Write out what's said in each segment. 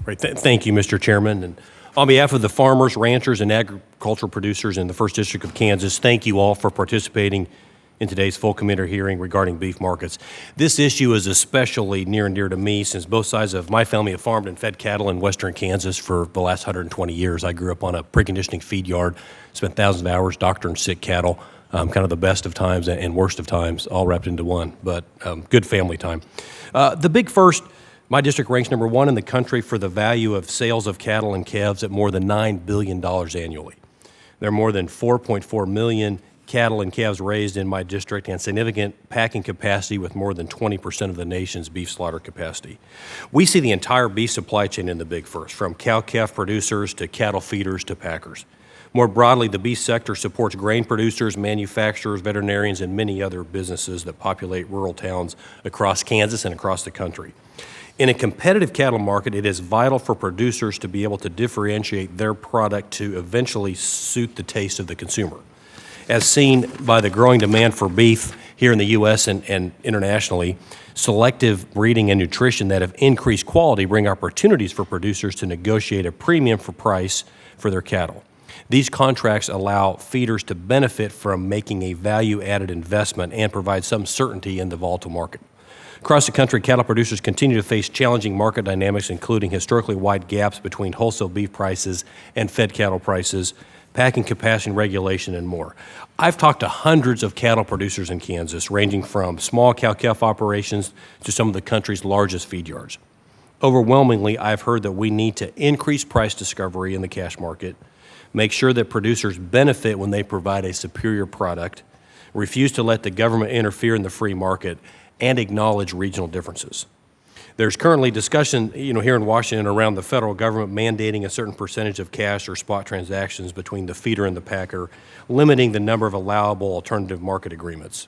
Great. Thank you, Mr. Chairman. And on behalf of the farmers, ranchers, and agricultural producers in the 1st District of Kansas, thank you all for participating in today's full committee hearing regarding beef markets. This issue is especially near and dear to me since both sides of my family have farmed and fed cattle in western Kansas for the last 120 years. I grew up on a preconditioning feed yard, spent thousands of hours doctoring sick cattle, kind of the best of times and worst of times, all wrapped into one, but good family time. The big first, my district ranks number 1 in the country for the value of sales of cattle and calves at more than $9 billion annually. There are more than 4.4 million cattle and calves raised in my district and significant packing capacity with more than 20% of the nation's beef slaughter capacity. We see the entire beef supply chain in the Big First, from cow-calf producers to cattle feeders to packers. More broadly, the beef sector supports grain producers, manufacturers, veterinarians, and many other businesses that populate rural towns across Kansas and across the country. In a competitive cattle market, it is vital for producers to be able to differentiate their product to eventually suit the taste of the consumer. As seen by the growing demand for beef here in the U.S. and internationally, selective breeding and nutrition that have increased quality bring opportunities for producers to negotiate a premium for price for their cattle. These contracts allow feeders to benefit from making a value-added investment and provide some certainty in the volatile market. Across the country, cattle producers continue to face challenging market dynamics, including historically wide gaps between wholesale beef prices and fed cattle prices, packing capacity regulation, and more. I've talked to hundreds of cattle producers in Kansas, ranging from small cow-calf operations to some of the country's largest feed yards. Overwhelmingly, I've heard that we need to increase price discovery in the cash market, make sure that producers benefit when they provide a superior product, refuse to let the government interfere in the free market, and acknowledge regional differences. There's currently discussion, here in Washington around the federal government mandating a certain percentage of cash or spot transactions between the feeder and the packer, limiting the number of allowable alternative market agreements.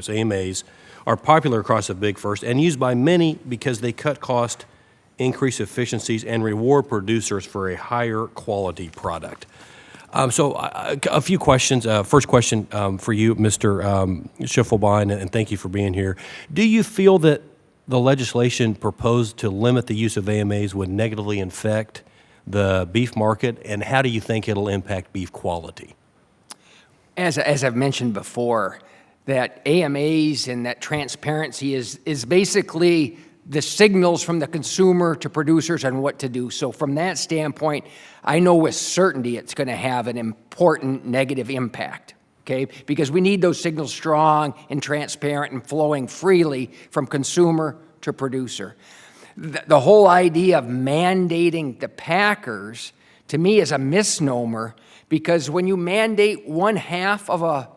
AMAs are popular across the Big First and used by many because they cut cost, increase efficiencies, and reward producers for a higher quality product. So a few questions. First question for you, Mr. Schiffelbein, and thank you for being here. Do you feel that the legislation proposed to limit the use of AMAs would negatively affect the beef market, and how do you think it'll impact beef quality? As I've mentioned before, that AMAs and that transparency is basically the signals from the consumer to producers on what to do. So from that standpoint, I know with certainty it's going to have an important negative impact, okay? Because we need those signals strong and transparent and flowing freely from consumer to producer. The whole idea of mandating the packers, to me, is a misnomer, because when you mandate one half of a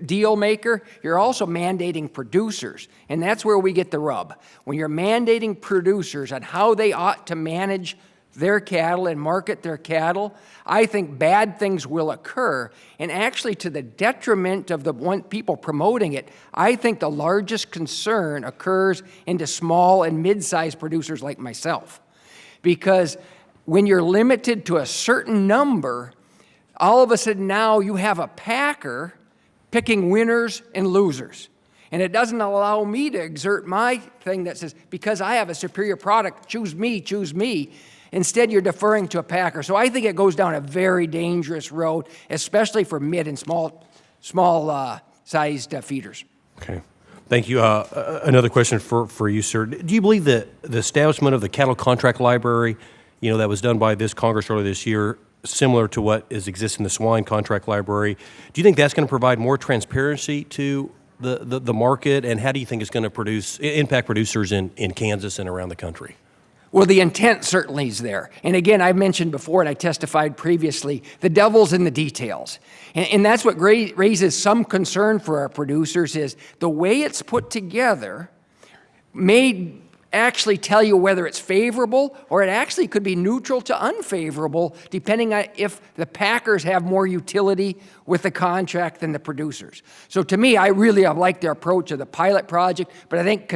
deal maker, you're also mandating producers, and that's where we get the rub. When you're mandating producers on how they ought to manage their cattle and market their cattle, I think bad things will occur, and actually to the detriment of the people promoting it. I think the largest concern occurs into small and mid-sized producers like myself, because when you're limited to a certain number, all of a sudden now you have a packer picking winners and losers. And it doesn't allow me to exert my thing that says, because I have a superior product, choose me, choose me. Instead, you're deferring to a packer. So I think it goes down a very dangerous road, especially for mid and small-sized feeders. Okay. Thank you. Another question for you, sir. Do you believe that the establishment of the cattle contract library, that was done by this Congress earlier this year, similar to what exists in the swine contract library, do you think that's going to provide more transparency to the market, and how do you think it's going to impact producers in Kansas and around the country? Well, the intent certainly is there. And again, I mentioned before, and I testified previously, the devil's in the details. And that's what raises some concern for our producers, is the way it's put together may actually tell you whether it's favorable, or it actually could be neutral to unfavorable, depending on if the packers have more utility with the contract than the producers. So to me, I really have liked their approach of the pilot project, but I think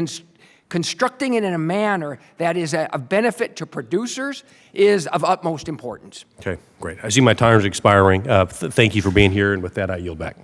constructing it in a manner that is of benefit to producers is of utmost importance. Okay, great. I see my timer's expiring. Thank you for being here, and with that, I yield back.